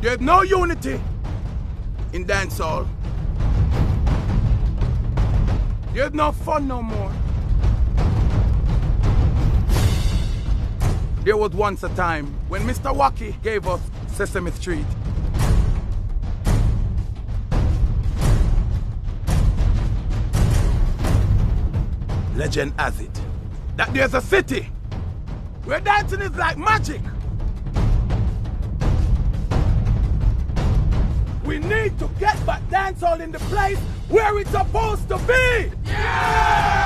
There's no unity in dancehall. There's no fun no more. There was once a time when Mr. Wacky gave us Sesame Street. Legend has it that there's a city where dancing is like magic. We need to get back dancehall in the place where it's supposed to be. Yeah!